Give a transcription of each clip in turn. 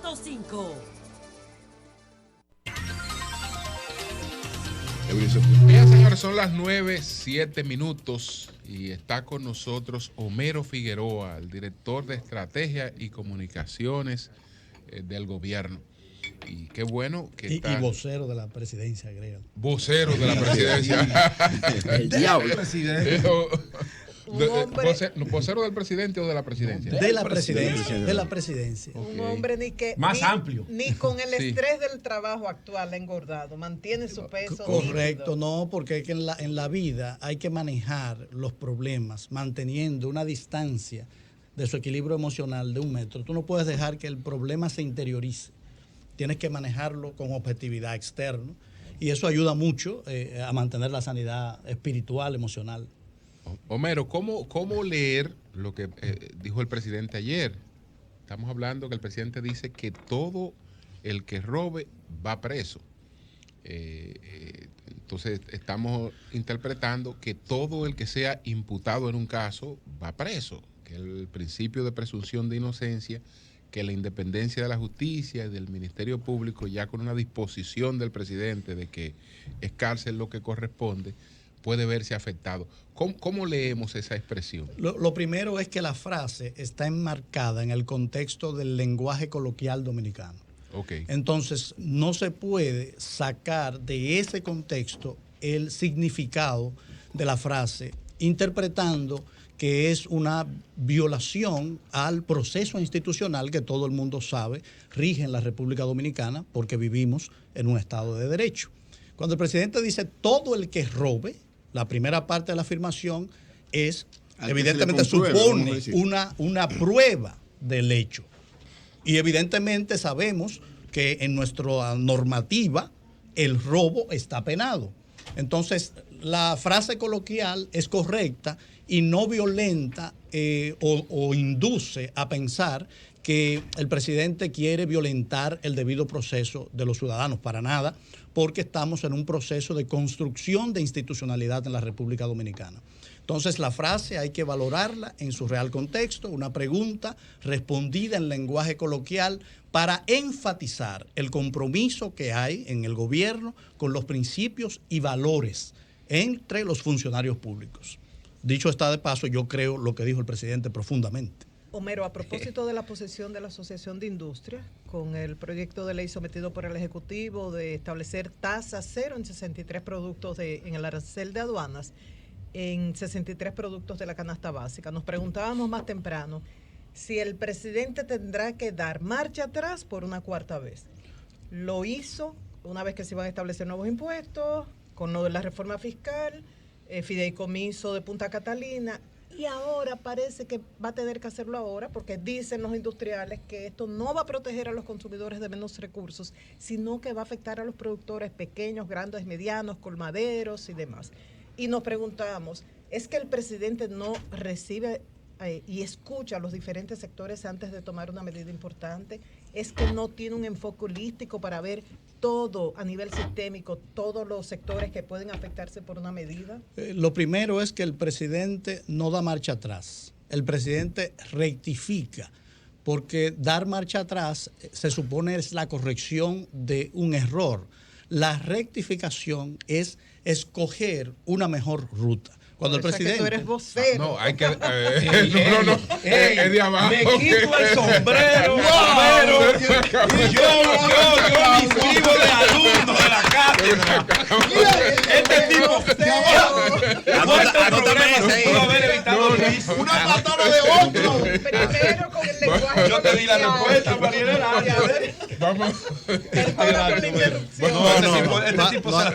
100.5. Bien, señores, son las 9:07 y está con nosotros Homero Figueroa, el director de Estrategia y Comunicaciones del gobierno. Y qué bueno que está. Y vocero de la presidencia, agrega. Vocero de la presidencia. El diablo. ¿Vocero del presidente o de la presidencia? De la presidencia. De la presidencia. Un hombre más amplio. Ni con el estrés del trabajo actual ha engordado, mantiene su peso. Correcto, nítido. no, porque es que en la vida hay que manejar los problemas manteniendo una distancia de su equilibrio emocional de 1 metro. Tú no puedes dejar que el problema se interiorice. Tienes que manejarlo con objetividad externa y eso ayuda mucho a mantener la sanidad espiritual, emocional. Homero, ¿cómo leer lo que dijo el presidente ayer? Estamos hablando que el presidente dice que todo el que robe va preso. Entonces estamos interpretando que todo el que sea imputado en un caso va preso, que el principio de presunción de inocencia, que la independencia de la justicia y del Ministerio Público, ya con una disposición del presidente de que es cárcel lo que corresponde, puede verse afectado. ¿Cómo leemos esa expresión? Lo primero es que la frase está enmarcada en el contexto del lenguaje coloquial dominicano. Okay. Entonces, no se puede sacar de ese contexto el significado de la frase, interpretando que es una violación al proceso institucional que todo el mundo sabe rige en la República Dominicana porque vivimos en un Estado de Derecho. Cuando el presidente dice todo el que robe, la primera parte de la afirmación es, evidentemente supone una prueba del hecho. Y evidentemente sabemos que en nuestra normativa el robo está penado. Entonces, la frase coloquial es correcta y no violenta o induce a pensar que el presidente quiere violentar el debido proceso de los ciudadanos. Para nada, porque estamos en un proceso de construcción de institucionalidad en la República Dominicana. Entonces, la frase hay que valorarla en su real contexto, una pregunta respondida en lenguaje coloquial para enfatizar el compromiso que hay en el gobierno con los principios y valores entre los funcionarios públicos. Dicho está de paso, yo creo lo que dijo el presidente profundamente. Homero, a propósito de la posición de la Asociación de Industria, con el proyecto de ley sometido por el Ejecutivo de establecer tasa cero en 63 productos en el arancel de aduanas, en 63 productos de la canasta básica, nos preguntábamos más temprano si el presidente tendrá que dar marcha atrás por una cuarta vez. Lo hizo una vez que se iban a establecer nuevos impuestos, con lo de la reforma fiscal, fideicomiso de Punta Catalina, y ahora parece que va a tener que hacerlo ahora porque dicen los industriales que esto no va a proteger a los consumidores de menos recursos, sino que va a afectar a los productores pequeños, grandes, medianos, colmaderos y demás. Y nos preguntamos, ¿es que el presidente no recibe y escucha a los diferentes sectores antes de tomar una medida importante? ¿Es que no tiene un enfoque holístico para ver todo a nivel sistémico, todos los sectores que pueden afectarse por una medida? Lo primero es que el presidente no da marcha atrás. El presidente rectifica, porque dar marcha atrás se supone es la corrección de un error. La rectificación es escoger una mejor ruta. Cuando el presidente. Que tú eres vocero. No, hay que. No. Es de abajo. Me quito el sombrero. Y yo me inscribo de alumno de la cátedra. Este tipo. Haber evitado una patada de otro. Primero con el lenguaje. Yo te di la respuesta, Mariela. Vamos.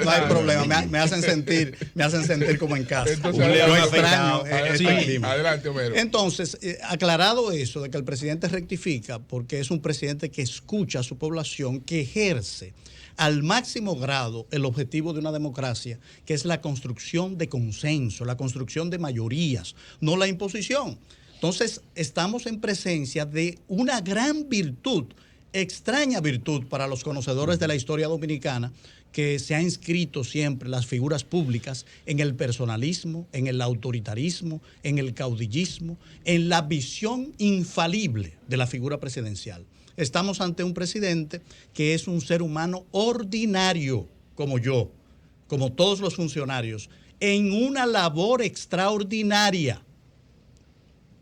No hay problema. Me hacen sentir como en casa. Entonces, Lo extraño sí, este clima. Adelante, Homero. Entonces, aclarado eso de que el presidente rectifica, porque es un presidente que escucha a su población, que ejerce al máximo grado el objetivo de una democracia, que es la construcción de consenso, la construcción de mayorías, no la imposición. Entonces, estamos en presencia de una gran virtud extraña virtud para los conocedores de la historia dominicana, que se ha inscrito siempre las figuras públicas en el personalismo, en el autoritarismo, en el caudillismo, en la visión infalible de la figura presidencial. Estamos ante un presidente que es un ser humano ordinario, como yo, como todos los funcionarios, en una labor extraordinaria.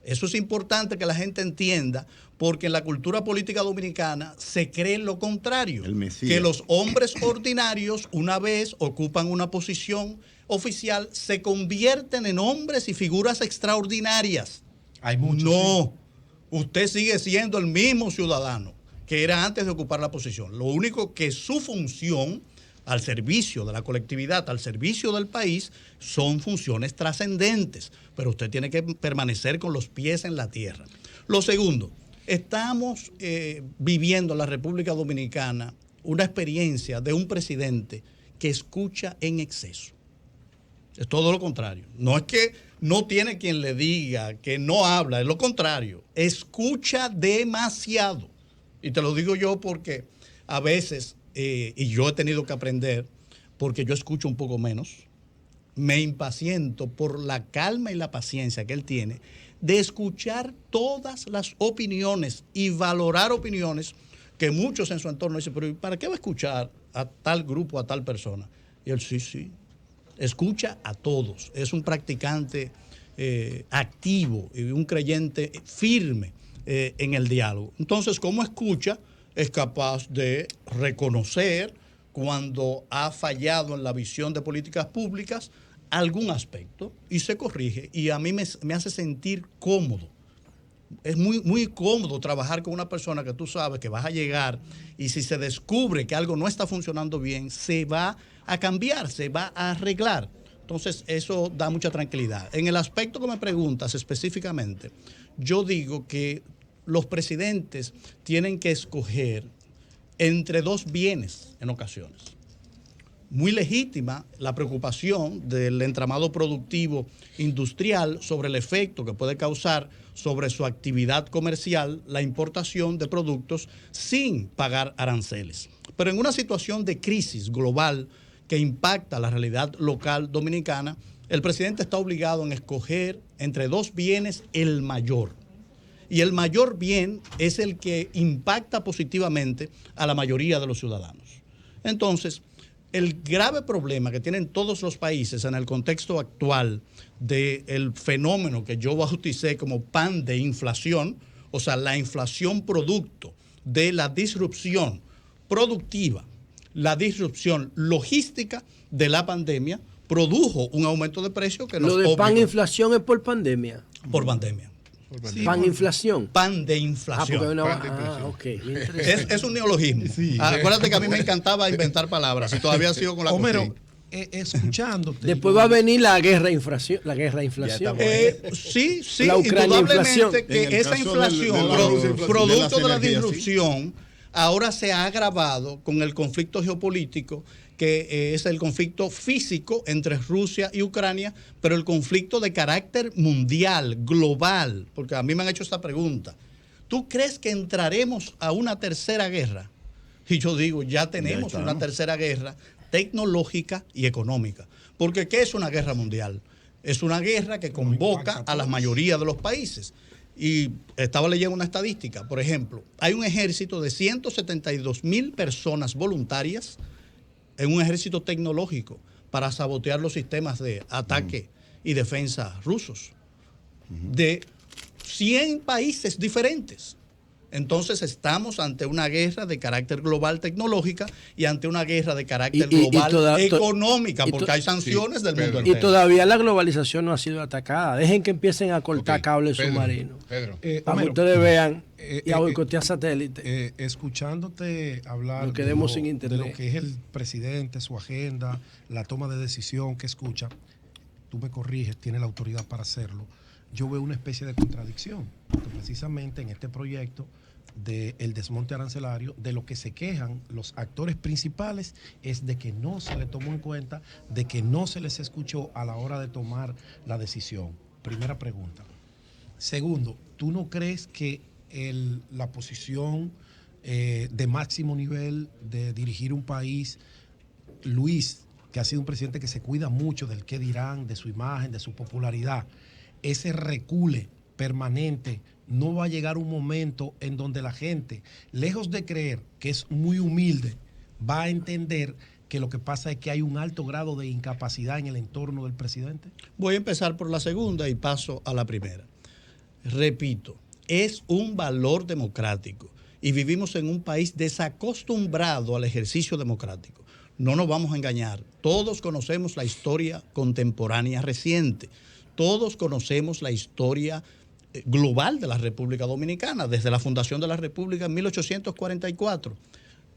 Eso es importante que la gente entienda, porque en la cultura política dominicana se cree lo contrario, que los hombres ordinarios, una vez ocupan una posición oficial, se convierten en hombres y figuras extraordinarias. Hay muchos. No, usted sigue siendo el mismo ciudadano que era antes de ocupar la posición. Lo único que su función al servicio de la colectividad, al servicio del país, son funciones trascendentes, pero usted tiene que permanecer con los pies en la tierra. Lo segundo, estamos viviendo en la República Dominicana una experiencia de un presidente que escucha en exceso. Es todo lo contrario. No es que no tiene quien le diga que no habla, es lo contrario. Escucha demasiado. Y te lo digo yo porque a veces, y yo he tenido que aprender, porque yo escucho un poco menos, me impaciento por la calma y la paciencia que él tiene de escuchar todas las opiniones y valorar opiniones que muchos en su entorno dicen, pero ¿para qué va a escuchar a tal grupo, a tal persona? Y él sí, escucha a todos. Es un practicante activo y un creyente firme en el diálogo. Entonces, como escucha, es capaz de reconocer cuando ha fallado en la visión de políticas públicas algún aspecto y se corrige. Y a mí me hace sentir cómodo. Es muy, muy cómodo trabajar con una persona que tú sabes que vas a llegar y si se descubre que algo no está funcionando bien, se va a cambiar, se va a arreglar. Entonces, eso da mucha tranquilidad. En el aspecto que me preguntas específicamente, yo digo que los presidentes tienen que escoger entre dos bienes en ocasiones. Muy legítima la preocupación del entramado productivo industrial sobre el efecto que puede causar sobre su actividad comercial la importación de productos sin pagar aranceles. Pero en una situación de crisis global que impacta la realidad local dominicana, el presidente está obligado en escoger entre dos bienes el mayor. Y el mayor bien es el que impacta positivamente a la mayoría de los ciudadanos. Entonces, el grave problema que tienen todos los países en el contexto actual del fenómeno que yo bauticé como pan de inflación, o sea, la inflación producto de la disrupción productiva, la disrupción logística de la pandemia, produjo un aumento de precios que nos obligó. Lo de pan de inflación es por pandemia. Por pandemia. Sí, pan inflación. Pan de inflación. Es un neologismo. Sí. Acuérdate que a mí me encantaba inventar palabras y todavía sigo con la Homero, escuchándote. Después va a venir la guerra de inflación. Sí, indudablemente que esa inflación, producto de la disrupción, ahora se ha agravado con el conflicto geopolítico, que es el conflicto físico entre Rusia y Ucrania, pero el conflicto de carácter mundial, global, porque a mí me han hecho esta pregunta. ¿Tú crees que entraremos a una tercera guerra? Y yo digo, ya tenemos una tercera guerra tecnológica y económica. Porque ¿qué es una guerra mundial? Es una guerra que convoca a la mayoría de los países. Y estaba leyendo una estadística, por ejemplo, hay un ejército de 172,000 personas voluntarias en un ejército tecnológico para sabotear los sistemas de ataque y defensa rusos de 100 países diferentes. Entonces estamos ante una guerra de carácter global tecnológica y ante una guerra de carácter global económica, porque hay sanciones del mundo entero. Y todavía la globalización no ha sido atacada. Dejen que empiecen a cortar cables submarinos. Para que ustedes vean y a boicotear satélites. Escuchándote hablar de lo que es el presidente, su agenda, la toma de decisión que escucha, tú me corriges, tiene la autoridad para hacerlo. Yo veo una especie de contradicción, porque precisamente en este proyecto del desmonte arancelario, de lo que se quejan los actores principales es de que no se le tomó en cuenta, de que no se les escuchó a la hora de tomar la decisión. Primera pregunta. Segundo, ¿tú no crees que la posición de máximo nivel, de dirigir un país. Luis, que ha sido un presidente que se cuida mucho del qué dirán, de su imagen, de su popularidad, ese recule permanente, no va a llegar un momento en donde la gente, lejos de creer que es muy humilde, va a entender que lo que pasa es que hay un alto grado de incapacidad en el entorno del presidente? Voy a empezar por la segunda y paso a la primera. Repito, es un valor democrático y vivimos en un país desacostumbrado al ejercicio democrático. No nos vamos a engañar, todos conocemos la historia contemporánea reciente, todos conocemos la historia global de la República Dominicana, desde la fundación de la República en 1844.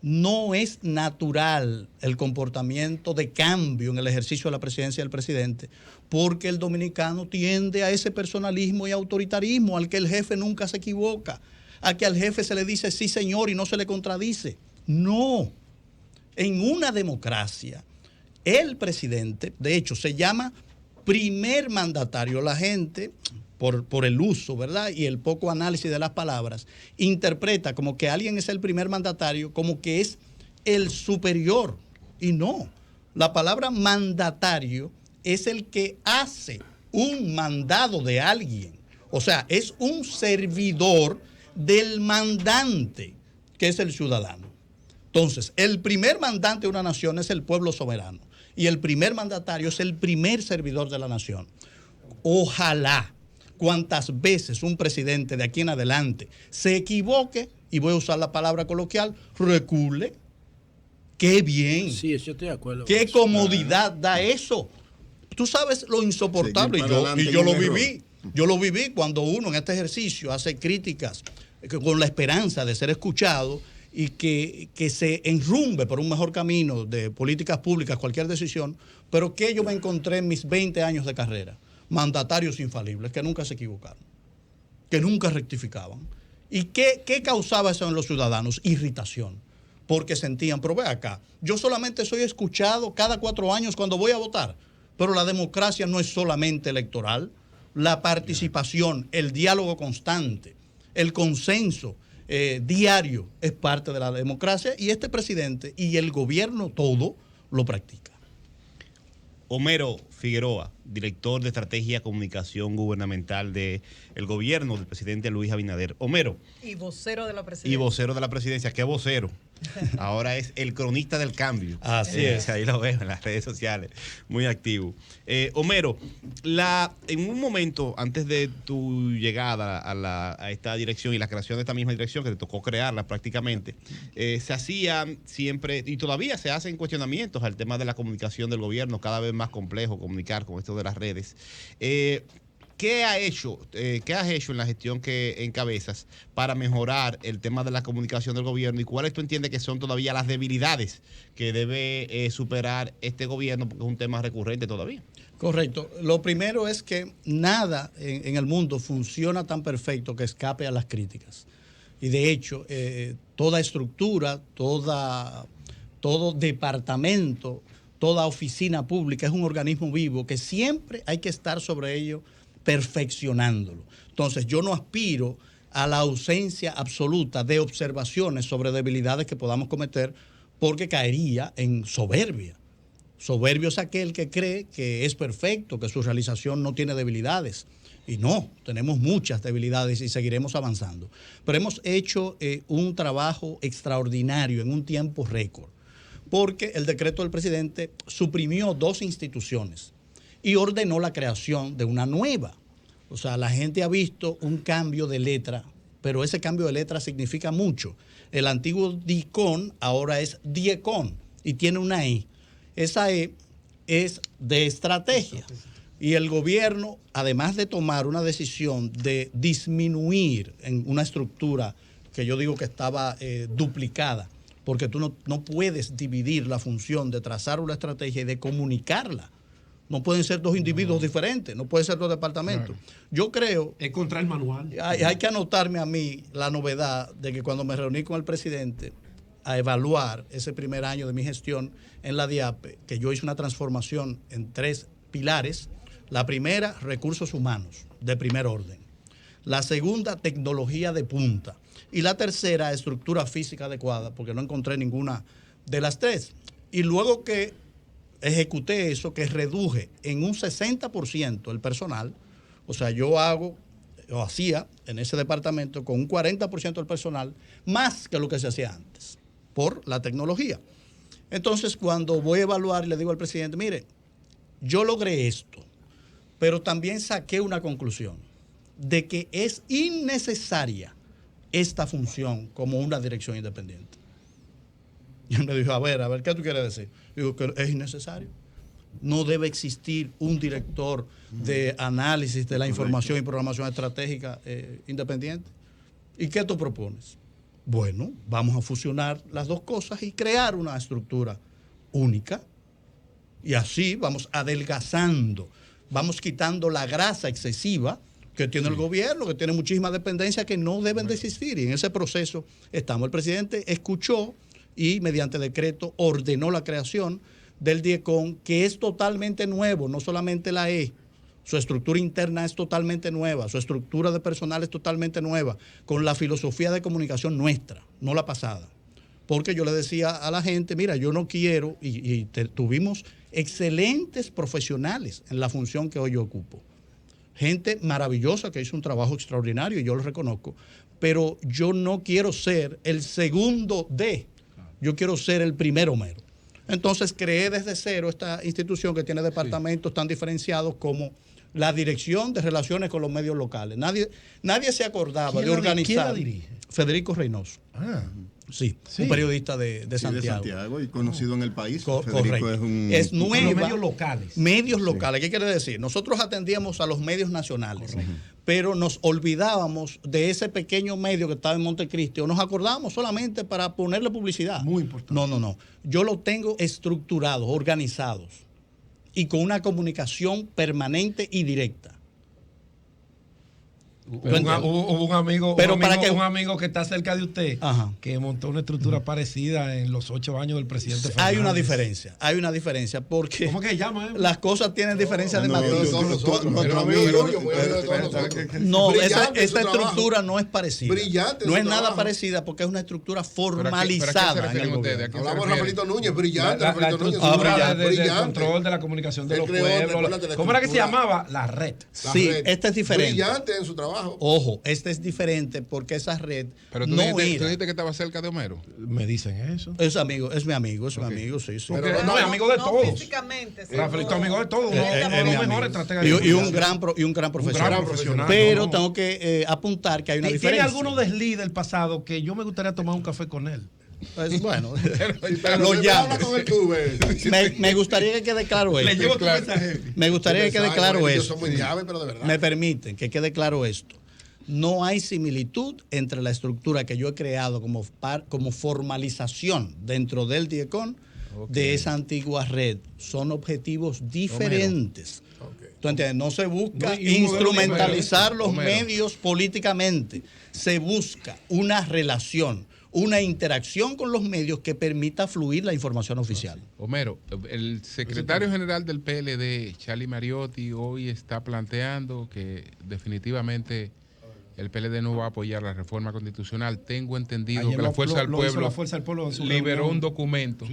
No es natural el comportamiento de cambio en el ejercicio de la presidencia del presidente, porque el dominicano tiende a ese personalismo y autoritarismo, al que el jefe nunca se equivoca, a que al jefe se le dice sí señor y no se le contradice. No, en una democracia, el presidente, de hecho, se llama primer mandatario. La gente, por el uso, ¿verdad?, y el poco análisis de las palabras, interpreta como que alguien es el primer mandatario, como que es el superior. Y no, la palabra mandatario es el que hace un mandado de alguien. O sea, es un servidor del mandante, que es el ciudadano. Entonces, el primer mandante de una nación es el pueblo soberano. Y el primer mandatario es el primer servidor de la nación. Ojalá cuantas veces un presidente de aquí en adelante se equivoque, y voy a usar la palabra coloquial, recule. ¡Qué bien! Sí, yo estoy de acuerdo. ¡Qué comodidad da eso! Tú sabes lo insoportable, y yo lo viví. Yo lo viví cuando uno en este ejercicio hace críticas con la esperanza de ser escuchado y que se enrumbe por un mejor camino de políticas públicas, cualquier decisión, pero que yo me encontré en mis 20 años de carrera. Mandatarios infalibles que nunca se equivocaron, que nunca rectificaban. ¿Y qué causaba eso en los ciudadanos? Irritación, porque sentían, pero ve acá, yo solamente soy escuchado cada 4 años cuando voy a votar, pero la democracia no es solamente electoral, la participación, el diálogo constante, el consenso diario es parte de la democracia, y este presidente y el gobierno todo lo practica. Homero Figueroa, director de Estrategia y Comunicación Gubernamental del gobierno del presidente Luis Abinader. Homero. Y vocero de la presidencia. Y vocero de la presidencia. ¿Qué vocero? Ahora es el cronista del cambio. Así es. Ahí lo veo en las redes sociales, muy activo. Homero, en un momento antes de tu llegada a esta dirección y la creación de esta misma dirección, que te tocó crearla prácticamente, se hacían siempre, y todavía se hacen cuestionamientos al tema de la comunicación del gobierno, cada vez más complejo comunicar con esto de las redes. ¿Qué has hecho en la gestión que encabezas para mejorar el tema de la comunicación del gobierno, y cuáles tú entiendes que son todavía las debilidades que debe superar este gobierno, porque es un tema recurrente todavía? Correcto. Lo primero es que nada en el mundo funciona tan perfecto que escape a las críticas. Y de hecho, toda estructura, todo departamento, toda oficina pública es un organismo vivo que siempre hay que estar sobre ello perfeccionándolo. Entonces, yo no aspiro a la ausencia absoluta de observaciones sobre debilidades que podamos cometer, porque caería en soberbia. Soberbio es aquel que cree que es perfecto, que su realización no tiene debilidades. Y no, tenemos muchas debilidades y seguiremos avanzando. Pero hemos hecho un trabajo extraordinario en un tiempo récord, porque el decreto del presidente suprimió 2 instituciones y ordenó la creación de una nueva. O sea, la gente ha visto un cambio de letra, pero ese cambio de letra significa mucho. El antiguo DICON ahora es DIECON y tiene una E. Esa E es de estrategia. Y el gobierno, además de tomar una decisión de disminuir en una estructura que yo digo que estaba duplicada, porque tú no puedes dividir la función de trazar una estrategia y de comunicarla. No pueden ser 2 individuos diferentes, no pueden ser 2 departamentos. Claro. Yo creo... Es contra el manual. Hay que anotarme a mí la novedad de que cuando me reuní con el presidente a evaluar ese primer año de mi gestión en la DIAPE, que yo hice una transformación en 3 pilares. La primera, recursos humanos de primer orden. La segunda, tecnología de punta. Y la tercera, estructura física adecuada, porque no encontré ninguna de las tres. Y luego que ejecuté eso, que reduje en un 60% el personal, o sea, yo hacía en ese departamento con un 40% del personal, más que lo que se hacía antes, por la tecnología. Entonces, cuando voy a evaluar, le digo al presidente, mire, yo logré esto, pero también saqué una conclusión de que es innecesaria esta función como una dirección independiente. Y él me dijo, a ver, ¿qué tú quieres decir? Digo que es innecesario. No debe existir un director de análisis de la información y programación estratégica independiente. ¿Y qué tú propones? Bueno, vamos a fusionar las dos cosas y crear una estructura única. Y así vamos adelgazando, vamos quitando la grasa excesiva que tiene el gobierno, que tiene muchísimas dependencias que no deben de existir. Y en ese proceso estamos. El presidente escuchó y mediante decreto ordenó la creación del DIECON, que es totalmente nuevo, no solamente la E. Su estructura interna es totalmente nueva, su estructura de personal es totalmente nueva, con la filosofía de comunicación nuestra, no la pasada. Porque yo le decía a la gente, mira, yo no quiero, tuvimos excelentes profesionales en la función que hoy yo ocupo. Gente maravillosa que hizo un trabajo extraordinario y yo lo reconozco, pero yo no quiero ser el segundo D, yo quiero ser el primero mero. Entonces creé desde cero esta institución que tiene departamentos tan diferenciados como la Dirección de Relaciones con los Medios Locales. Nadie se acordaba de organizar. ¿Quién la dirige? Federico Reynoso. Sí, un periodista de Santiago. De Santiago y conocido en el país. Correcto. Es nueva. Medios locales. Medios locales. ¿Qué quiere decir? Nosotros atendíamos a los medios nacionales, pero nos olvidábamos de ese pequeño medio que estaba en Montecristi, o nos acordábamos solamente para ponerle publicidad. Muy importante. No. Yo lo tengo estructurados, organizados y con una comunicación permanente y directa. Hubo un amigo, un amigo que está cerca de usted, que montó una estructura parecida en los 8 años del presidente Fernández. Hay una diferencia porque ¿cómo que se llama? Las cosas tienen diferencias de matiz. No, esa estructura no es parecida. Brillante. No es nada parecida porque es una estructura formalizada. Hablamos de Rafaelito Núñez, brillante. La estructura de control de la comunicación de los pueblos. ¿Cómo era que se llamaba? La red. Sí, esta es diferente. Brillante en su trabajo. Ojo, este es diferente porque esa red pero tú dijiste que estaba cerca de Homero. Me dicen eso. Es mi amigo, sí. Pero no es amigo de todos. Físicamente. Rafaelito amigo de todos. Los mejores estrategas. Y un gran profesional. Pero tengo que apuntar que hay una diferencia. ¿Tiene alguno desliz del pasado que yo me gustaría tomar un café con él? Pues bueno, lo llamo. Me gustaría que quede claro esto. Le llevo tu mensaje. Me gustaría que quede claro esto. Son muy llaves, pero de verdad. Me permiten que quede claro esto. No hay similitud entre la estructura que yo he creado como formalización dentro del DIECON de esa antigua red. Son objetivos diferentes. ¿Tú entiendes? No se busca instrumentalizar los medios políticamente. Se busca una relación, una interacción con los medios que permita fluir la información oficial. Homero, el secretario general del PLD, Charlie Mariotti, hoy está planteando que definitivamente el PLD no va a apoyar la reforma constitucional. Tengo entendido que la Fuerza del Pueblo liberó un documento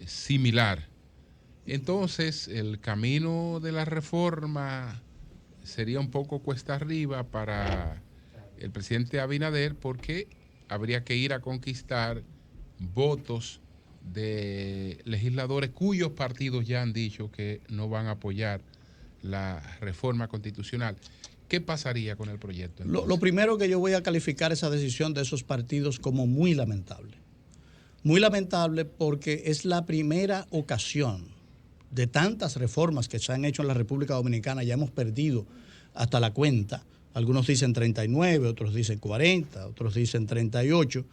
similar. Entonces, el camino de la reforma sería un poco cuesta arriba para el presidente Abinader porque habría que ir a conquistar votos de legisladores cuyos partidos ya han dicho que no van a apoyar la reforma constitucional. ¿Qué pasaría con el proyecto? Lo primero que yo voy a calificar esa decisión de esos partidos como muy lamentable. Muy lamentable porque es la primera ocasión de tantas reformas que se han hecho en la República Dominicana. Ya hemos perdido hasta la cuenta. Algunos dicen 39, otros dicen 40, otros dicen 38.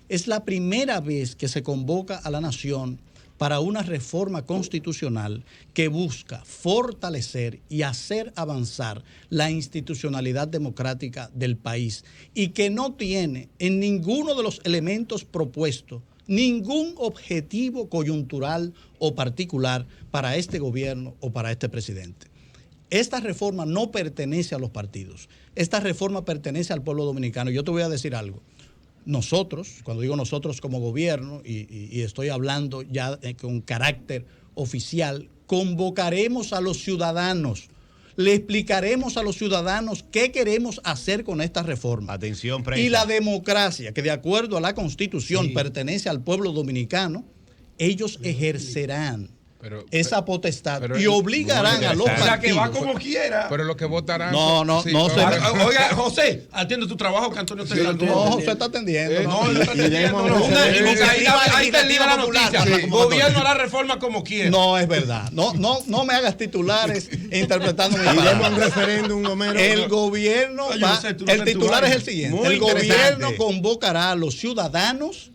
Es la primera vez que se convoca a la nación para una reforma constitucional que busca fortalecer y hacer avanzar la institucionalidad democrática del país y que no tiene en ninguno de los elementos propuestos ningún objetivo coyuntural o particular para este gobierno o para este presidente. esta reforma no pertenece a los partidos. Esta reforma pertenece al pueblo dominicano. Yo te voy a decir algo. Nosotros, cuando digo nosotros como gobierno, y estoy hablando ya con carácter oficial, convocaremos a los ciudadanos, le explicaremos a los ciudadanos qué queremos hacer con esta reforma. Atención, prensa. Y la democracia, que de acuerdo a la Constitución pertenece al pueblo dominicano, ellos ejercerán esa potestad y obligarán a los partidos. O sea, que va como quiera. Pero lo que votarán. No se. Oiga, José, atiende tu trabajo que Antonio te está atendiendo. No, José está atendiendo. No, está atendiendo. Ahí te liga la noticia. Gobierno hará reforma como quiera. No, es verdad. No me hagas titulares interpretando mi palabra. Iremos a un referéndum, Homero. El gobierno el titular es el siguiente. El gobierno convocará a los ciudadanos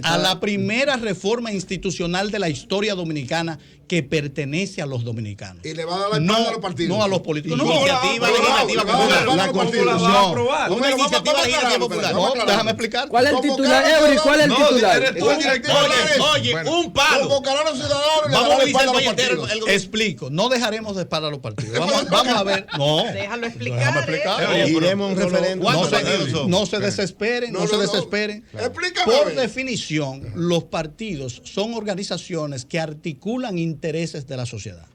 a la primera reforma institucional de la historia dominicana que pertenece a los dominicanos. Y le va a dar la espalda a los partidos. No a los políticos. Iniciativa legislativa popular. La Constitución. Una iniciativa legislativa popular. No, déjame explicar. ¿Cuál es el titular, Eury? ¿Cuál es el titular? Oye, un palo. Convocará a los ciudadanos y le Vamos dará a la movilizar espalda el a los país entero. partidos. Explico. No dejaremos de espalda a los partidos. Vamos a ver. No. Déjalo explicar. Déjame explicar. Iremos a un referéndum. No se desesperen, no se desesperen. Explícame. Por definición, los partidos son organizaciones que articulan intereses de la sociedad.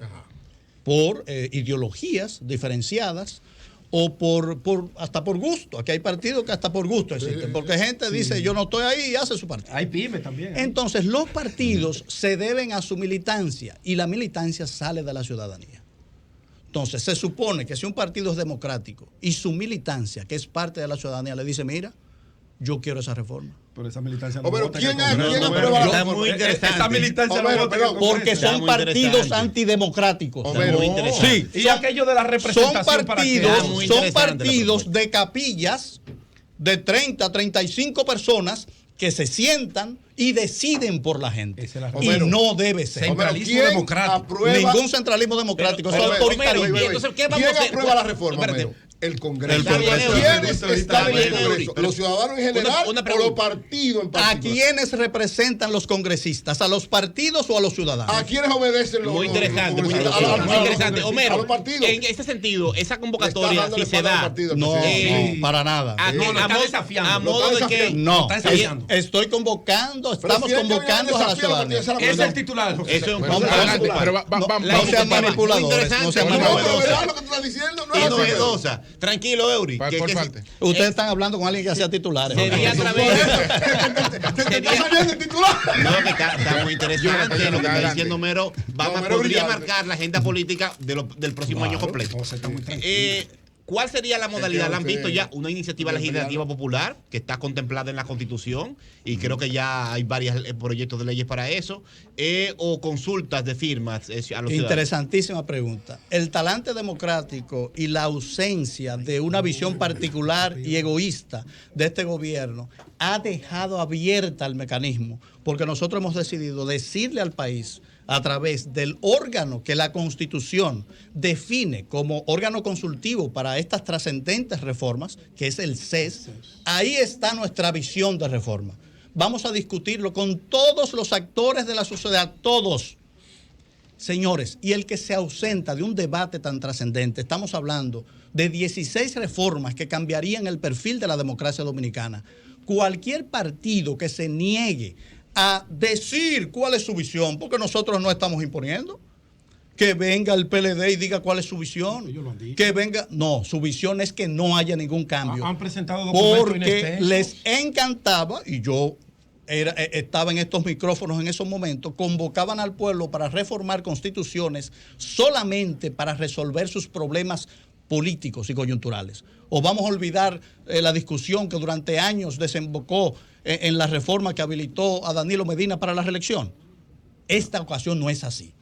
Por ideologías diferenciadas o hasta por gusto. Aquí hay partidos que hasta por gusto existen, porque gente dice yo no estoy ahí y hace su partido. Hay pymes también. Entonces los partidos se deben a su militancia y la militancia sale de la ciudadanía. Entonces se supone que si un partido es democrático y su militancia, que es parte de la ciudadanía, le dice mira, yo quiero esa reforma. Pero esa militancia no Pero vota. ¿quién aprueba la Está reforma? muy interesante. Esta militancia no vota. Porque Está son muy partidos interesante. antidemocráticos. Está muy interesante. Sí, Y aquello de la son representación para que partidos de capillas de 30 a 35 personas que se sientan y deciden por la gente. Esa es la Y razón. no debe ser. Centralismo ¿Quién democrático. aprueba? Ningún centralismo democrático, eso es Homero, autoritarismo. entonces, ¿qué vamos ¿Quién a hacer? aprueba la reforma, Espérate. Homero? El Congreso. El Congreso. ¿Quiénes están en el bien, Congreso? ¿Los ciudadanos en general Una o pregunta. los partidos en ¿A particular? quiénes representan los congresistas? ¿A los partidos o a los ciudadanos? ¿A quiénes obedecen los Muy interesante, muy congresistas? interesante. Muy A los interesante. Homero, a los partidos. en ese sentido, esa Le convocatoria, está dando si la se espalda al da, partido, No, presidente. no, para nada. No, lo está desafiando. a modo de que... No, Está desafiando. estoy convocando, Pero estamos si él ya convocando a la desafía, ciudadanía. esa es la Ese es el pregunta. titular. José. Eso es un Bueno, punto. adelante, pero No sean manipuladores, no sean No, no, manipuladores. ¿verdad lo que tú estás diciendo? No Y es así. novedosa. Tranquilo, Eury. Por parte. Ustedes están hablando con alguien que hacía titulares. Sería a Por través... eso, te está saliendo el titular. No, que está muy interesante lo que está Adelante. diciendo Homero. Homero Podría brillante. marcar la agenda política del próximo año completo. ¿Cuál sería la modalidad? ¿La han visto ya? Una iniciativa legislativa popular que está contemplada en la Constitución y creo que ya hay varios proyectos de leyes para eso, o consultas de firmas a los ciudadanos. Interesantísima pregunta. El talante democrático y la ausencia de una visión particular y egoísta de este gobierno ha dejado abierta el mecanismo, porque nosotros hemos decidido decirle al país a través del órgano que la Constitución define como órgano consultivo para estas trascendentes reformas, que es el CES, ahí está nuestra visión de reforma. Vamos a discutirlo con todos los actores de la sociedad, todos. Señores, y el que se ausenta de un debate tan trascendente, estamos hablando de 16 reformas que cambiarían el perfil de la democracia dominicana. Cualquier partido que se niegue a decir cuál es su visión, porque nosotros no estamos imponiendo. Que venga el PLD y diga cuál es su visión. Ellos lo han dicho. Que venga, no, su visión es que no haya ningún cambio. Han presentado documentos porque inextensos. les encantaba, y yo estaba en estos micrófonos en esos momentos, convocaban al pueblo para reformar constituciones solamente para resolver sus problemas políticos y coyunturales. O vamos a olvidar la discusión que durante años desembocó en la reforma que habilitó a Danilo Medina para la reelección. Esta ocasión no es así.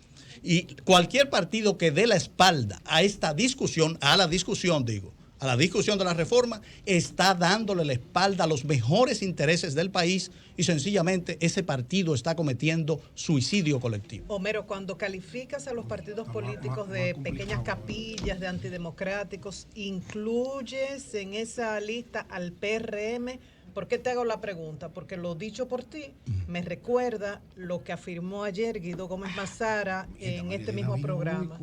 Y cualquier partido que dé la espalda a esta discusión, a la discusión de la reforma, está dándole la espalda a los mejores intereses del país y sencillamente ese partido está cometiendo suicidio colectivo. Homero, cuando calificas a los partidos políticos de pequeñas capillas, de antidemocráticos, ¿incluyes en esa lista al PRM ¿Por qué te hago la pregunta? Porque lo dicho por ti me recuerda lo que afirmó ayer Guido Gómez Mazara en este mismo programa,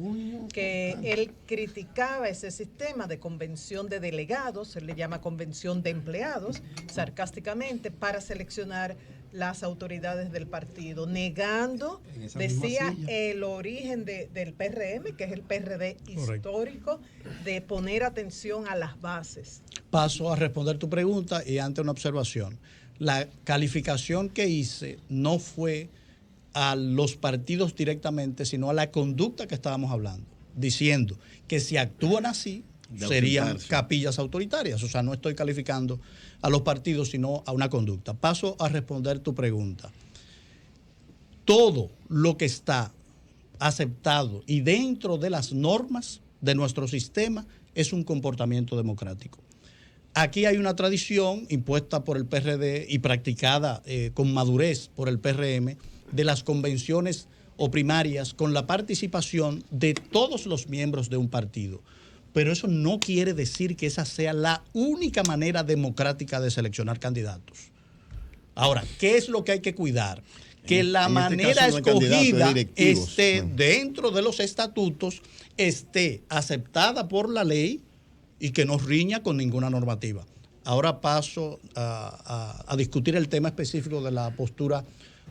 que él criticaba ese sistema de convención de delegados, él le llama convención de empleados, sarcásticamente, para seleccionar las autoridades del partido, negando, decía, el origen del PRM, que es el PRD histórico, de poner atención a las bases. Paso a responder tu pregunta y ante una observación. La calificación que hice no fue a los partidos directamente, sino a la conducta que estábamos hablando, diciendo que si actúan así, serían capillas autoritarias. O sea, no estoy calificando a los partidos, sino a una conducta. Paso a responder tu pregunta. Todo lo que está aceptado y dentro de las normas de nuestro sistema es un comportamiento democrático. Aquí hay una tradición impuesta por el PRD y practicada con madurez por el PRM de las convenciones o primarias con la participación de todos los miembros de un partido. Pero eso no quiere decir que esa sea la única manera democrática de seleccionar candidatos. Ahora, ¿qué es lo que hay que cuidar? Que la manera escogida esté dentro de los estatutos, esté aceptada por la ley y que no riña con ninguna normativa. Ahora paso a discutir el tema específico de la postura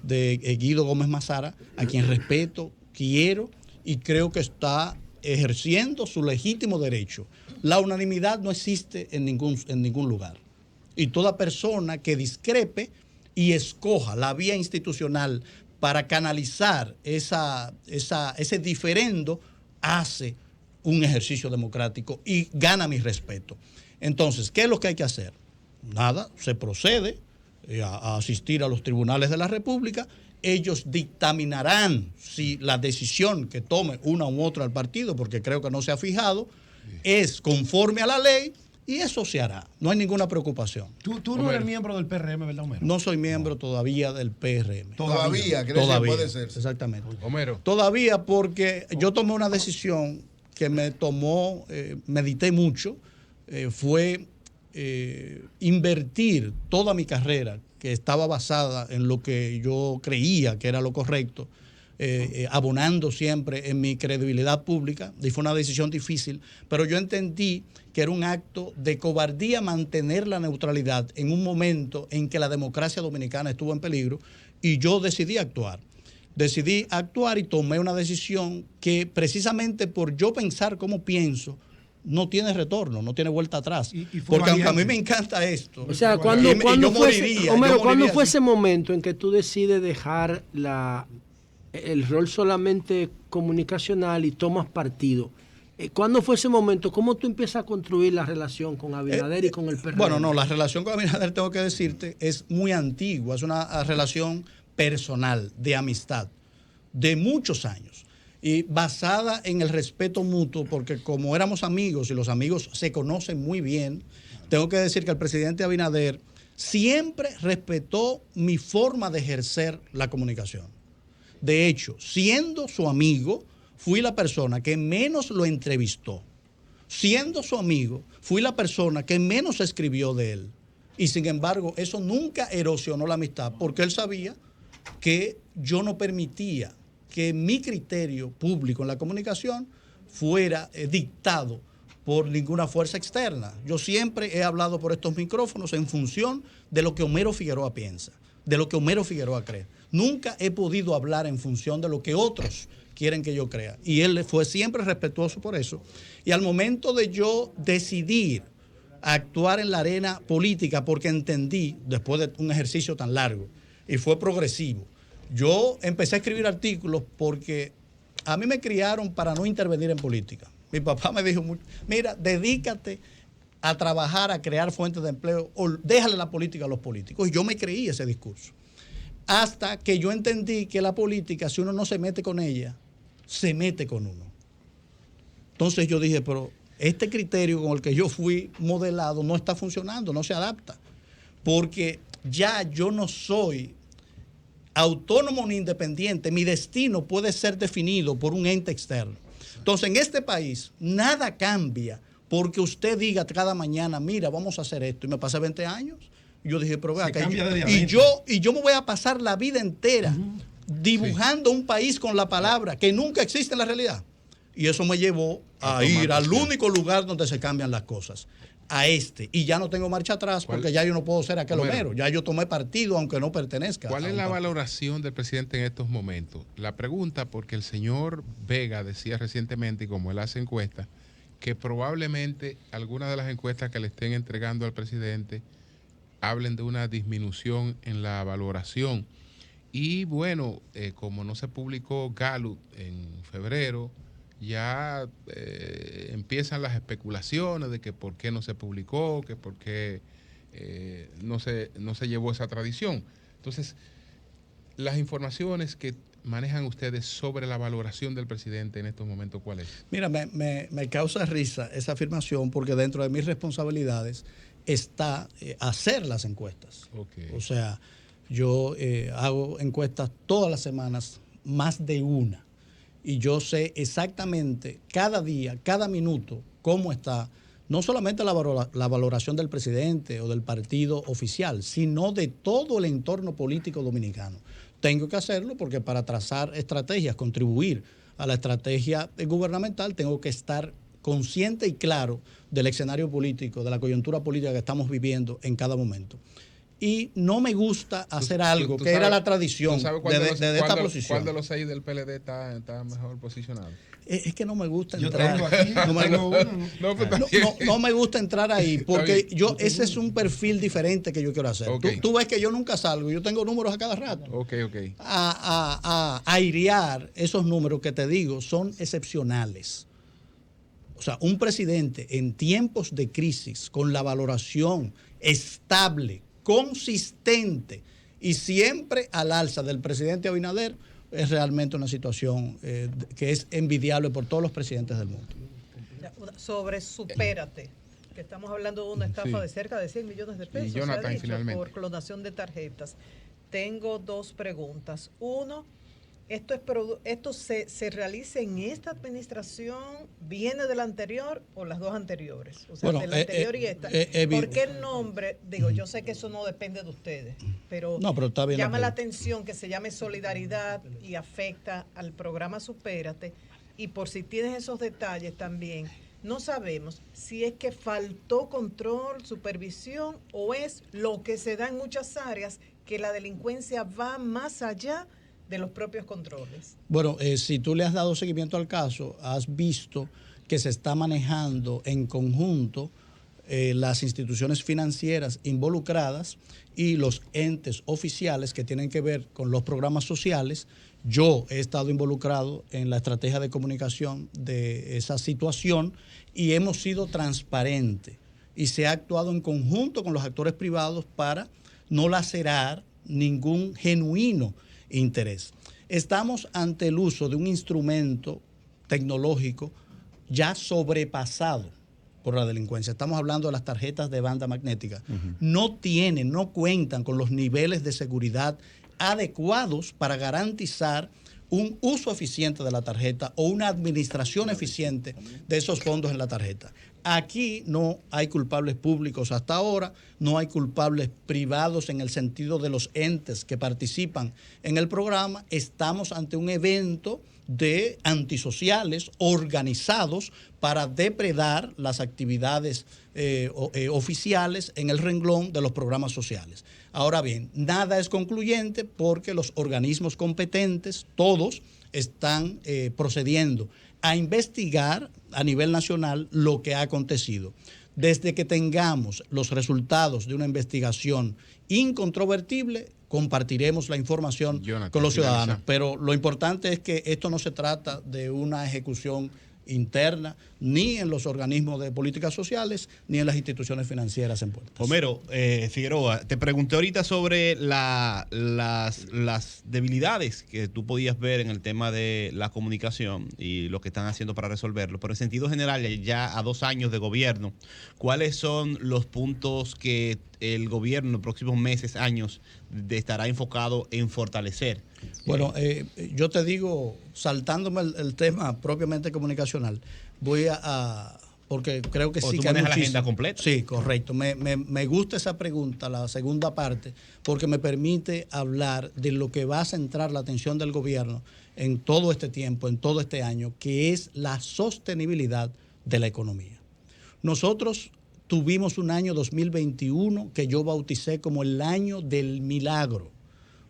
de Guido Gómez Mazara, a quien respeto, quiero y creo que está ejerciendo su legítimo derecho. La unanimidad no existe en ningún lugar. Y toda persona que discrepe y escoja la vía institucional para canalizar ese diferendo, hace un ejercicio democrático y gana mi respeto. Entonces, ¿qué es lo que hay que hacer? Nada, se procede a asistir a los tribunales de la República. Ellos dictaminarán si la decisión que tome una u otra el partido, porque creo que no se ha fijado, es conforme a la ley y eso se hará. No hay ninguna preocupación. Tú no eres miembro del PRM, ¿verdad, Homero? No soy miembro todavía del PRM. Todavía, ¿crees que puede ser? Exactamente. Homero. Todavía porque yo tomé una decisión que medité mucho, fue invertir toda mi carrera, que estaba basada en lo que yo creía que era lo correcto, abonando siempre en mi credibilidad pública, y fue una decisión difícil, pero yo entendí que era un acto de cobardía mantener la neutralidad en un momento en que la democracia dominicana estuvo en peligro, y yo decidí actuar y tomé una decisión que precisamente por yo pensar como pienso, no tiene retorno, no tiene vuelta atrás. Porque aunque a mí me encanta esto. O sea, ¿cuándo fue ese momento en que tú decides dejar el rol solamente comunicacional y tomas partido? ¿Cuándo fue ese momento? ¿Cómo tú empiezas a construir la relación con Abinader y con el PRD? Bueno, no, la relación con Abinader, tengo que decirte, es muy antigua. Es una relación personal, de amistad, de muchos años. Y basada en el respeto mutuo, porque como éramos amigos y los amigos se conocen muy bien, tengo que decir que el presidente Abinader siempre respetó mi forma de ejercer la comunicación. De hecho, siendo su amigo, fui la persona que menos lo entrevistó. Siendo su amigo, fui la persona que menos escribió de él. Y sin embargo, eso nunca erosionó la amistad, porque él sabía que yo no permitía que mi criterio público en la comunicación fuera dictado por ninguna fuerza externa. Yo siempre he hablado por estos micrófonos en función de lo que Homero Figueroa piensa, de lo que Homero Figueroa cree. Nunca he podido hablar en función de lo que otros quieren que yo crea. Y él fue siempre respetuoso por eso. Y al momento de yo decidir actuar en la arena política, porque entendí, después de un ejercicio tan largo, y fue progresivo, yo empecé a escribir artículos porque a mí me criaron para no intervenir en política. Mi papá me dijo, mira, dedícate a trabajar, a crear fuentes de empleo, o déjale la política a los políticos. Y yo me creí ese discurso. Hasta que yo entendí que la política, si uno no se mete con ella, se mete con uno. Entonces yo dije, pero este criterio con el que yo fui modelado no está funcionando, no se adapta. Porque ya yo no soy autónomo ni independiente, mi destino puede ser definido por un ente externo. Entonces, en este país, nada cambia porque usted diga cada mañana, mira, vamos a hacer esto, y me pasé 20 años Y yo dije, pero vea acá, y yo me voy a pasar la vida entera dibujando un país con la palabra que nunca existe en la realidad. Y eso me llevó a ir al único lugar donde se cambian las cosas, a este. Y ya no tengo marcha atrás porque ya yo no puedo ser aquel Homero. Ya yo tomé partido aunque no pertenezca. ¿Cuál es la valoración del presidente en estos momentos? La pregunta porque el señor Vega decía recientemente, y como él hace encuestas, que probablemente algunas de las encuestas que le estén entregando al presidente hablen de una disminución en la valoración. Y bueno, como no se publicó Gallup en febrero, ya empiezan las especulaciones de que por qué no se publicó, que por qué no se llevó esa tradición. Entonces, las informaciones que manejan ustedes sobre la valoración del presidente en estos momentos, ¿cuál es? Mira, me causa risa esa afirmación porque dentro de mis responsabilidades está hacer las encuestas. Okay. O sea, yo hago encuestas todas las semanas, más de una. Y yo sé exactamente cada día, cada minuto, cómo está, no solamente la valoración del presidente o del partido oficial, sino de todo el entorno político dominicano. Tengo que hacerlo porque para trazar estrategias, contribuir a la estrategia gubernamental, tengo que estar consciente y claro del escenario político, de la coyuntura política que estamos viviendo en cada momento. Y no me gusta hacer algo que era la tradición de esta posición. ¿Cuál de los 6 del PLD está mejor posicionado? Es que no me gusta entrar. Aquí, no me gusta entrar ahí, porque ese es un perfil diferente que yo quiero hacer. Okay. Tú ves que yo nunca salgo, yo tengo números a cada rato. Okay. A airear esos números que te digo son excepcionales. O sea, un presidente en tiempos de crisis, con la valoración estable, consistente y siempre al alza del presidente Abinader, es realmente una situación que es envidiable por todos los presidentes del mundo. Sobre Supérate, que estamos hablando de una estafa de cerca de 100 millones de pesos, y Jonathan, se ha dicho, finalmente, por clonación de tarjetas. Tengo dos preguntas. Uno, ¿esto se realiza en esta administración, viene de la anterior o las dos anteriores? O sea, de la anterior y esta. ¿Por qué el nombre? Digo, yo sé que eso no depende de ustedes, pero está bien, llama la atención que se llame Solidaridad y afecta al programa Supérate. Y por si tienes esos detalles también, no sabemos si es que faltó control, supervisión o es lo que se da en muchas áreas, que la delincuencia va más allá de los propios controles. Bueno, si tú le has dado seguimiento al caso, has visto que se está manejando en conjunto las instituciones financieras involucradas y los entes oficiales que tienen que ver con los programas sociales. Yo he estado involucrado en la estrategia de comunicación de esa situación y hemos sido transparentes y se ha actuado en conjunto con los actores privados para no lacerar ningún genuino interés. Estamos ante el uso de un instrumento tecnológico ya sobrepasado por la delincuencia. Estamos hablando de las tarjetas de banda magnética. No cuentan con los niveles de seguridad adecuados para garantizar un uso eficiente de la tarjeta o una administración eficiente de esos fondos en la tarjeta. Aquí no hay culpables públicos hasta ahora, no hay culpables privados en el sentido de los entes que participan en el programa. Estamos ante un evento de antisociales organizados para depredar las actividades oficiales en el renglón de los programas sociales. Ahora bien, nada es concluyente porque los organismos competentes, todos, están procediendo a investigar a nivel nacional lo que ha acontecido. Desde que tengamos los resultados de una investigación incontrovertible, compartiremos la información con los ciudadanos. Pero lo importante es que esto no se trata de una ejecución interna, ni en los organismos de políticas sociales, ni en las instituciones financieras en puertas. Homero, Figueroa, te pregunté ahorita sobre las debilidades que tú podías ver en el tema de la comunicación y lo que están haciendo para resolverlo, pero en sentido general, ya a 2 años de gobierno, ¿cuáles son los puntos que el gobierno en los próximos meses, años, estará enfocado en fortalecer? Bueno, yo te digo, saltándome el tema propiamente comunicacional, voy a porque creo que O sí tú que hay manejas la muchísimo. agenda completa. Sí, correcto. Me gusta esa pregunta, la segunda parte, porque me permite hablar de lo que va a centrar la atención del gobierno en todo este tiempo, en todo este año, que es la sostenibilidad de la economía. Nosotros tuvimos un año 2021 que yo bauticé como el año del milagro.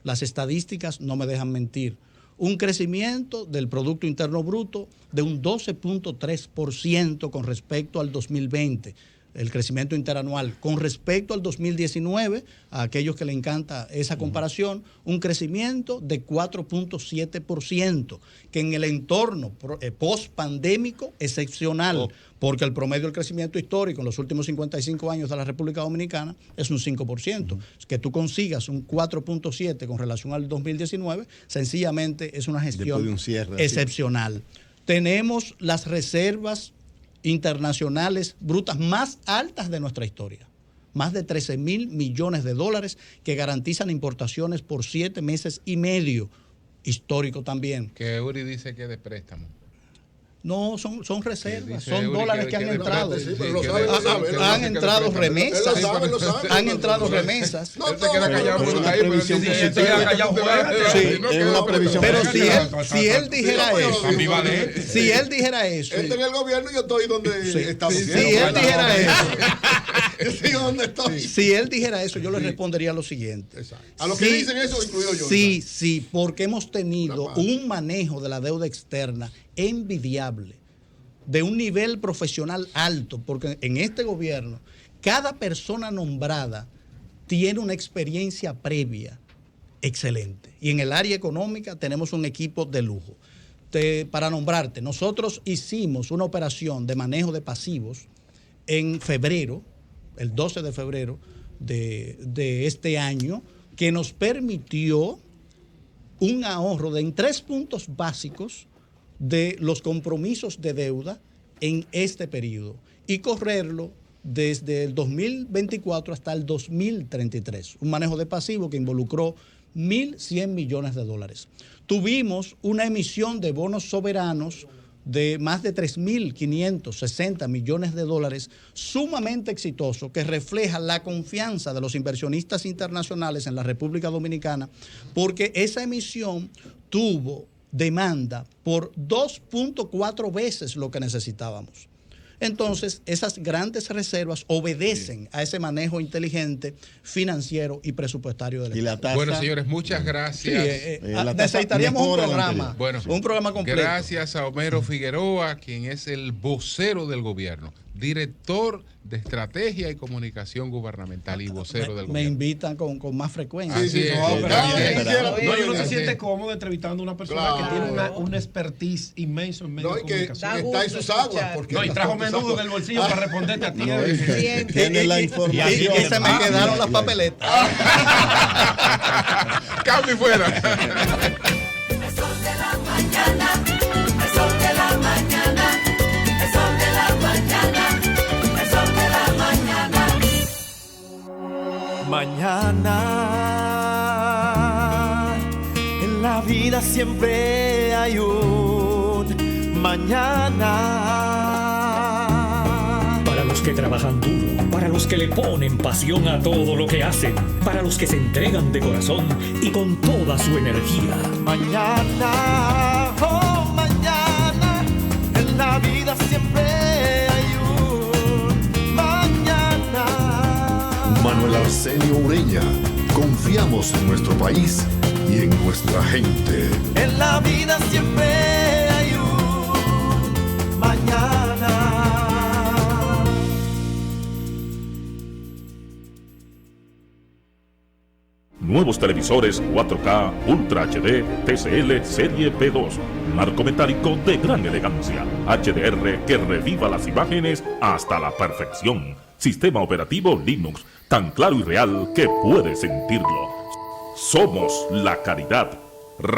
Las estadísticas no me dejan mentir. Un crecimiento del Producto Interno Bruto de un 12.3% con respecto al 2020, el crecimiento interanual. Con respecto al 2019, a aquellos que le encanta esa comparación, un crecimiento de 4.7%, que en el entorno post-pandémico excepcional, porque el promedio del crecimiento histórico en los últimos 55 años de la República Dominicana es un 5%. Que tú consigas un 4.7% con relación al 2019, sencillamente es una gestión excepcional. Tenemos las reservas internacionales brutas más altas de nuestra historia. Más de 13,000 millones de dólares que garantizan importaciones por 7 meses y medio. Histórico también. Que Uri dice que es de préstamo. No, son reservas, son Uri dólares que han entrado. Sí, pero lo sabe, Han entrado remesas. Él lo sabe. Han entrado remesas. No, Él se queda callado por ahí, pero previsión sí, positiva. él se queda callado Sí, es una previsión Pero positiva. si él dijera eso, Ambivalente. si él dijera eso, Él está en el gobierno y yo estoy donde estamos. si él dijera eso, Yo sigo donde estoy. si él dijera eso, yo le respondería lo siguiente. A los que dicen eso, incluido yo. Sí, porque hemos tenido un manejo de la deuda externa envidiable, de un nivel profesional alto, porque en este gobierno cada persona nombrada tiene una experiencia previa excelente. Y en el área económica tenemos un equipo de lujo. Para nombrarte, nosotros hicimos una operación de manejo de pasivos en febrero, el 12 de febrero de este año, que nos permitió un ahorro en 3 puntos básicos de los compromisos de deuda en este periodo y correrlo desde el 2024 hasta el 2033. Un manejo de pasivo que involucró 1.100 millones de dólares. Tuvimos una emisión de bonos soberanos de más de 3.560 millones de dólares, sumamente exitoso, que refleja la confianza de los inversionistas internacionales en la República Dominicana, porque esa emisión tuvo demanda por 2.4 veces lo que necesitábamos. Entonces, esas grandes reservas obedecen a ese manejo inteligente financiero y presupuestario del Estado. Bueno, señores, muchas gracias. Necesitaríamos un programa completo. Gracias a Homero Figueroa, quien es el vocero del gobierno, director de Estrategia y Comunicación Gubernamental y vocero del gobierno. Me invitan con más frecuencia. Yo no se siente cómodo entrevistando a una persona que tiene una expertise inmenso en medios de comunicación. Está en sus aguas. Y trajo menudo en el bolsillo para responderte a ti. Tiene la información. Y se me quedaron las papeletas. Cambio fuera. El sol de la mañana, el sol de la mañana, el sol de la mañana, el sol de la mañana. Mañana, en la vida siempre hay un mañana. Para los que trabajan duro, para los que le ponen pasión a todo lo que hacen, para los que se entregan de corazón y con toda su energía. Mañana, oh mañana, en la vida siempre hay un mañana. Manuel Arsenio Ureña, confiamos en nuestro país y en nuestra gente. En la vida siempre hay un mañana. Nuevos televisores 4K Ultra HD TCL Serie P2. Marco metálico de gran elegancia. HDR que reviva las imágenes hasta la perfección. Sistema operativo Linux, tan claro y real que puedes sentirlo. Somos la calidad